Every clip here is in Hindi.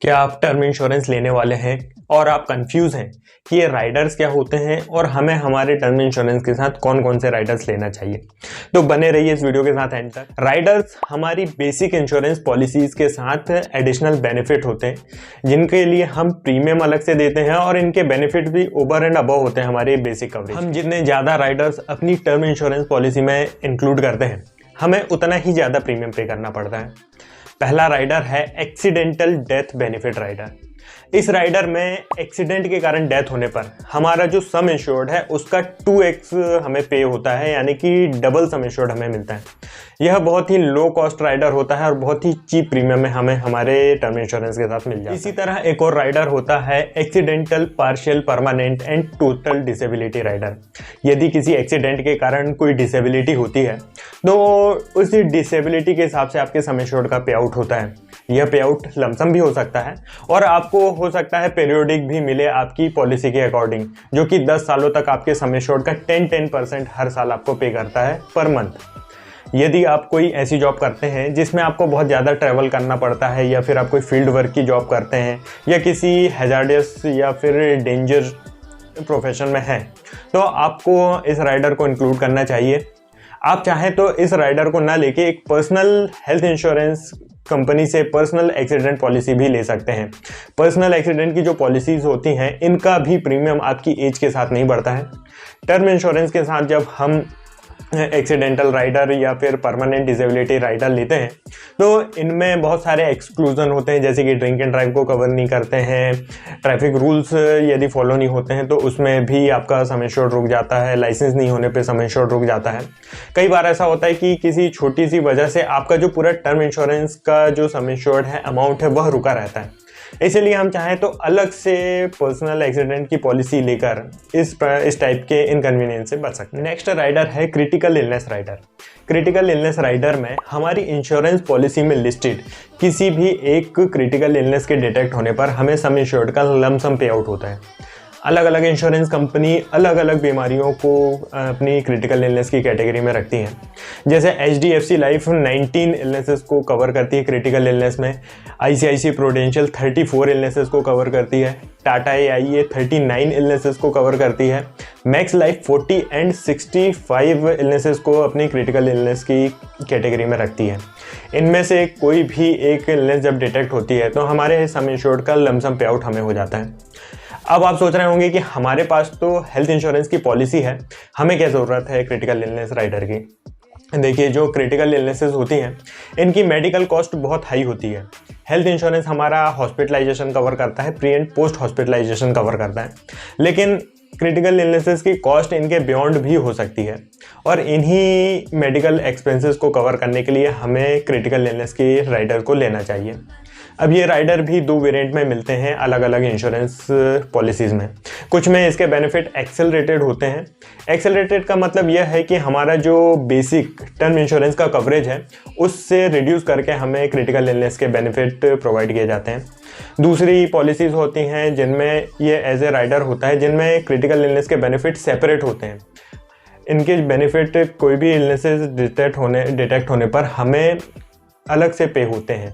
क्या आप टर्म इंश्योरेंस लेने वाले हैं और आप कंफ्यूज हैं कि ये राइडर्स क्या होते हैं और हमें हमारे टर्म इंश्योरेंस के साथ कौन कौन से राइडर्स लेना चाहिए? तो बने रहिए इस वीडियो के साथ एंड तक। राइडर्स हमारी बेसिक इंश्योरेंस पॉलिसीज के साथ एडिशनल बेनिफिट होते हैं जिनके लिए हम प्रीमियम अलग से देते हैं और इनके बेनिफिट भी ओवर एंड अबव होते हैं हमारे बेसिक कवरेज। हम जितने ज़्यादा राइडर्स अपनी टर्म इंश्योरेंस पॉलिसी में इंक्लूड करते हैं हमें उतना ही ज़्यादा प्रीमियम पे करना पड़ता है। पहला राइडर है एक्सीडेंटल डेथ बेनिफिट राइडर। इस राइडर में एक्सीडेंट के कारण डेथ होने पर हमारा जो सम इंश्योर्ड है उसका 2x हमें पे होता है, यानी कि डबल सम इंश्योर्ड हमें मिलता है। यह बहुत ही लो कॉस्ट राइडर होता है और बहुत ही चीप प्रीमियम में हमें हमारे टर्म इंश्योरेंस के साथ मिल जाता है। इसी तरह एक और राइडर होता है accidental partial permanent and total disability rider. यदि किसी एक्सीडेंट के कारण कोई डिसेबिलिटी होती है तो उस डिसेबिलिटी के हिसाब से आपके सम इंश्योर्ड का पे आउट होता है। यह पे आउट लमसम भी हो सकता है और आपको हो सकता है पीरियोडिक भी मिले आपकी पॉलिसी के अकॉर्डिंग, जो कि 10 सालों तक आपके सम इंश्योर्ड का 10% हर साल आपको पे करता है पर मंथ। यदि आप कोई ऐसी जॉब करते हैं जिसमें आपको बहुत ज़्यादा ट्रैवल करना पड़ता है या फिर आप कोई फील्ड वर्क की जॉब करते हैं या किसी हैजार्डियस या फिर डेंजर प्रोफेशन में हैं, तो आपको इस राइडर को इंक्लूड करना चाहिए। आप चाहें तो इस राइडर को ना लेके एक पर्सनल हेल्थ इंश्योरेंस कंपनी से पर्सनल एक्सीडेंट पॉलिसी भी ले सकते हैं। पर्सनल एक्सीडेंट की जो पॉलिसीज़ होती हैं इनका भी प्रीमियम आपकी एज के साथ नहीं बढ़ता है। टर्म इंश्योरेंस के साथ जब हम एक्सीडेंटल राइडर या फिर परमानेंट डिसेबिलिटी राइडर लेते हैं तो इनमें बहुत सारे एक्सक्लूजन होते हैं, जैसे कि ड्रिंक एंड ड्राइव को कवर नहीं करते हैं, ट्रैफिक रूल्स यदि फॉलो नहीं होते हैं तो उसमें भी आपका सम इंश्योर्ड रुक जाता है, लाइसेंस नहीं होने पे सम इंश्योर्ड रुक जाता है। कई बार ऐसा होता है कि किसी छोटी सी वजह से आपका जो पूरा टर्म इंश्योरेंस का जो सम इंश्योर्ड है अमाउंट है वह रुका रहता है। इसलिए हम चाहें तो अलग से पर्सनल एक्सीडेंट की पॉलिसी लेकर इस टाइप के इनकन्वीनियंस से बच सकते हैं। नेक्स्ट राइडर है critical illness rider. Critical illness rider में हमारी इंश्योरेंस पॉलिसी में लिस्टेड किसी भी एक क्रिटिकल इलनेस के डिटेक्ट होने पर हमें सम इंश्योर्ड का लमसम पे आउट होता है। अलग अलग इंश्योरेंस कंपनी अलग अलग बीमारियों को अपनी क्रिटिकल इलनेस की कैटेगरी में रखती हैं। जैसे HDFC लाइफ 19 इलनेसेस को कवर करती है क्रिटिकल इलनेस में, ICICI प्रूडेंशियल 34 इलनेसेस को कवर करती है, टाटा AIA 39 इलनेसेस को कवर करती है, मैक्स लाइफ 40 एंड 65 इलनेसेस को अपनी क्रिटिकल इलनेस की कैटेगरी में रखती है। इनमें से कोई भी एक इलनेस जब डिटेक्ट होती है तो हमारे सम इंश्योर्ड का लमसम पे आउट हमें हो जाता है। अब आप सोच रहे होंगे कि हमारे पास तो हेल्थ इंश्योरेंस की पॉलिसी है, हमें क्या ज़रूरत है क्रिटिकल इलनेस राइडर की? देखिए, जो क्रिटिकल इलनेसेस होती हैं इनकी मेडिकल कॉस्ट बहुत हाई होती है। हेल्थ इंश्योरेंस हमारा हॉस्पिटलाइजेशन कवर करता है, pre and post hospitalization cover करता है, लेकिन क्रिटिकल इलनेसेस की कॉस्ट इनके बियॉन्ड भी हो सकती है और इन्हीं मेडिकल एक्सपेंसेस को कवर करने के लिए हमें क्रिटिकल इलनेस की राइडर को लेना चाहिए। अब ये राइडर भी 2 वेरिएंट में मिलते हैं अलग अलग इंश्योरेंस पॉलिसीज़ में। कुछ में इसके बेनिफिट एक्सेलरेटेड होते हैं। एक्सेलरेटेड का मतलब यह है कि हमारा जो बेसिक टर्म इंश्योरेंस का कवरेज है उससे रिड्यूस करके हमें क्रिटिकल इलनेस के बेनिफिट प्रोवाइड किए जाते हैं। दूसरी पॉलिसीज़ होती हैं जिनमें ये एज ए राइडर होता है, जिनमें क्रिटिकल इलनेस के बेनिफिट सेपरेट होते हैं। इनके बेनिफिट कोई भी इलनेसेस डिटेक्ट होने पर हमें अलग से पे होते हैं।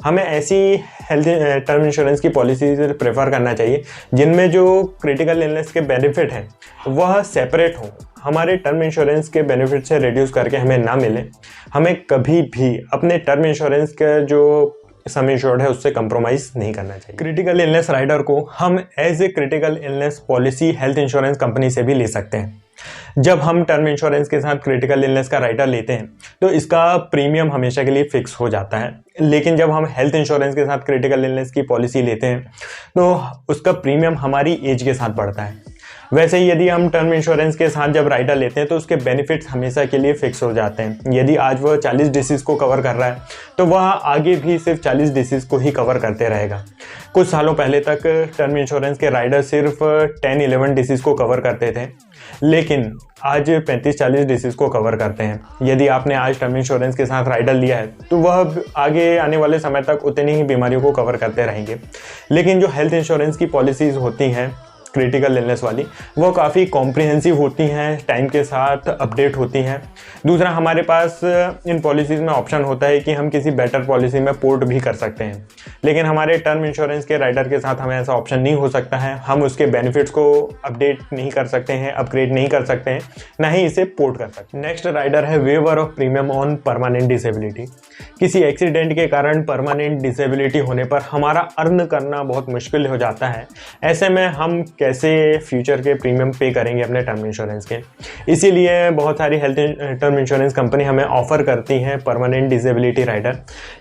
हमें ऐसी हेल्थ टर्म इंश्योरेंस की पॉलिसीज प्रेफर करना चाहिए जिनमें जो क्रिटिकल इलनेस के बेनिफिट हैं वह सेपरेट हों, हमारे टर्म इंश्योरेंस के बेनिफिट से रिड्यूस करके हमें ना मिले। हमें कभी भी अपने टर्म इंश्योरेंस का जो सम इंश्योर्ड है उससे कंप्रोमाइज़ नहीं करना चाहिए। क्रिटिकल इलनेस राइडर को हम as a critical illness policy health insurance company से भी ले सकते हैं। जब हम टर्म इंश्योरेंस के साथ क्रिटिकल इलनेस का राइडर लेते हैं तो इसका प्रीमियम हमेशा के लिए फिक्स हो जाता है, लेकिन जब हम हेल्थ इंश्योरेंस के साथ क्रिटिकल इलनेस की पॉलिसी लेते हैं तो उसका प्रीमियम हमारी एज के साथ बढ़ता है। वैसे ही यदि हम टर्म इंश्योरेंस के साथ जब राइडर लेते हैं तो उसके बेनिफिट्स हमेशा के लिए फिक्स हो जाते हैं। यदि आज वह 40 डिसीज़ को कवर कर रहा है तो वह आगे भी सिर्फ 40 डिसीज़ को ही कवर करते रहेगा। कुछ सालों पहले तक टर्म इंश्योरेंस के राइडर सिर्फ 10-11 डिसीज़ को कवर करते थे, लेकिन आज 35-40 डिसीज़ को कवर करते हैं। यदि आपने आज टर्म इंश्योरेंस के साथ राइडर लिया है तो वह आगे आने वाले समय तक उतनी ही बीमारियों को कवर करते रहेंगे। लेकिन जो हेल्थ इंश्योरेंस की पॉलिसीज़ होती हैं क्रिटिकल इलनेस वाली, वो काफ़ी कॉम्प्रिहेंसिव होती हैं, टाइम के साथ अपडेट होती हैं। दूसरा, हमारे पास इन पॉलिसीज़ में ऑप्शन होता है कि हम किसी बेटर पॉलिसी में पोर्ट भी कर सकते हैं, लेकिन हमारे टर्म इंश्योरेंस के राइडर के साथ हमें ऐसा ऑप्शन नहीं हो सकता है। हम उसके बेनिफिट्स को अपडेट नहीं कर सकते हैं, अपग्रेड नहीं कर सकते हैं, ना ही इसे पोर्ट कर सकते हैं। नेक्स्ट राइडर है waiver of premium on permanent disability. किसी एक्सीडेंट के कारण परमानेंट डिसेबिलिटी होने पर हमारा अर्न करना बहुत मुश्किल हो जाता है। ऐसे में हम कैसे फ्यूचर के प्रीमियम पे करेंगे अपने टर्म इंश्योरेंस के? इसीलिए बहुत सारी हेल्थ टर्म इंश्योरेंस कंपनी हमें ऑफर करती हैं परमानेंट डिसेबिलिटी राइडर,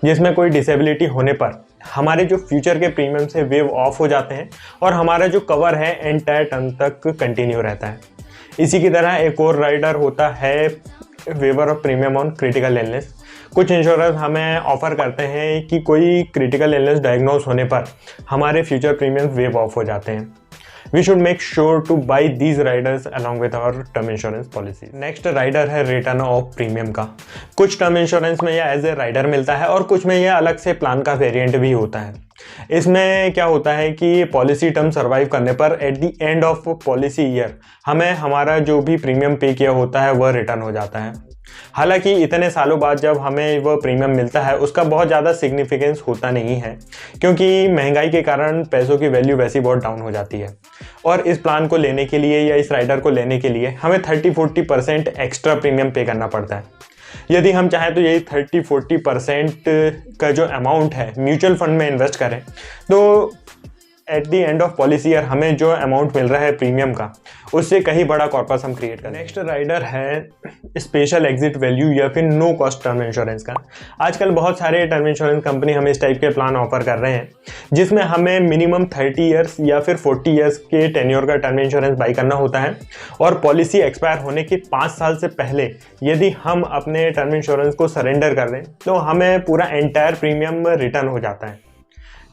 जिसमें कोई डिसेबिलिटी होने पर हमारे जो फ्यूचर के प्रीमियम से वेव ऑफ हो जाते हैं और हमारा जो कवर है एंटायर टर्म तक कंटिन्यू रहता है। इसी की तरह एक और राइडर होता है waiver of premium on critical illness. कुछ इंश्योरेंस हमें ऑफर करते हैं कि कोई क्रिटिकल इलनेस डायग्नोज होने पर हमारे फ्यूचर प्रीमियम वेव ऑफ हो जाते हैं। We should make sure to buy these riders along with our term insurance policy. Next rider है रिटर्न ऑफ प्रीमियम का। कुछ टर्म इंश्योरेंस में यह एज ए राइडर मिलता है और कुछ में यह अलग से प्लान का वेरिएंट भी होता है। इसमें क्या होता है कि पॉलिसी टर्म सर्वाइव करने पर at the end of policy year हमें हमारा जो भी प्रीमियम पे किया होता है वह रिटर्न हो जाता है। हालांकि इतने सालों बाद जब हमें वह प्रीमियम मिलता है उसका बहुत ज़्यादा सिग्निफिकेंस होता नहीं है, क्योंकि महंगाई के कारण पैसों की वैल्यू वैसी बहुत डाउन हो जाती है। और इस प्लान को लेने के लिए या इस राइडर को लेने के लिए हमें 30-40% एक्स्ट्रा प्रीमियम पे करना पड़ता है। यदि हम चाहें तो यही 30-40% का जो अमाउंट है म्यूचुअल फंड में इन्वेस्ट करें तो at the end of policy year हमें जो अमाउंट मिल रहा है प्रीमियम का उससे कहीं बड़ा कॉर्पस हम क्रिएट करें। नेक्स्ट राइडर है स्पेशल एग्जिट वैल्यू या फिर नो कॉस्ट टर्म इंश्योरेंस का। आजकल बहुत सारे टर्म इंश्योरेंस कंपनी हमें इस टाइप के प्लान ऑफर कर रहे हैं, जिसमें हमें मिनिमम 30 ईयर्स या फिर 40 ईयर्स के टेन्योर का टर्म इंश्योरेंस बाई करना होता है और पॉलिसी एक्सपायर होने के 5 साल से पहले यदि हम अपने टर्म इंश्योरेंस को सरेंडर कर दें तो हमें पूरा एंटायर प्रीमियम रिटर्न हो जाता है।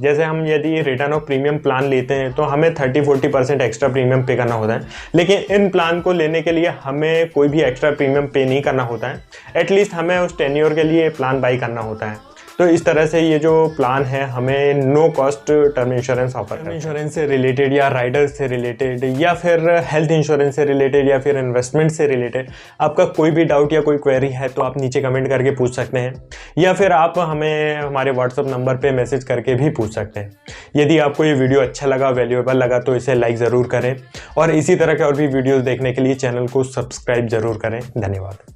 जैसे हम यदि रिटर्न ऑफ प्रीमियम प्लान लेते हैं तो हमें 30-40% एक्स्ट्रा प्रीमियम पे करना होता है, लेकिन इन प्लान को लेने के लिए हमें कोई भी एक्स्ट्रा प्रीमियम पे नहीं करना होता है। एटलीस्ट हमें उस टेन्योर के लिए प्लान बाई करना होता है। तो इस तरह से ये जो प्लान है हमें no cost term insurance offer करता है। इंश्योरेंस से रिलेटेड या राइडर से रिलेटेड या फिर हेल्थ इंश्योरेंस से रिलेटेड या फिर इन्वेस्टमेंट से रिलेटेड आपका कोई भी डाउट या कोई क्वेरी है तो आप नीचे कमेंट करके पूछ सकते हैं, या फिर आप हमें हमारे व्हाट्सअप नंबर पे मैसेज करके भी पूछ सकते हैं। यदि आपको ये वीडियो अच्छा लगा, वैल्यूएबल लगा तो इसे लाइक ज़रूर करें और इसी तरह के और भी वीडियोज़ देखने के लिए चैनल को सब्सक्राइब ज़रूर करें। धन्यवाद।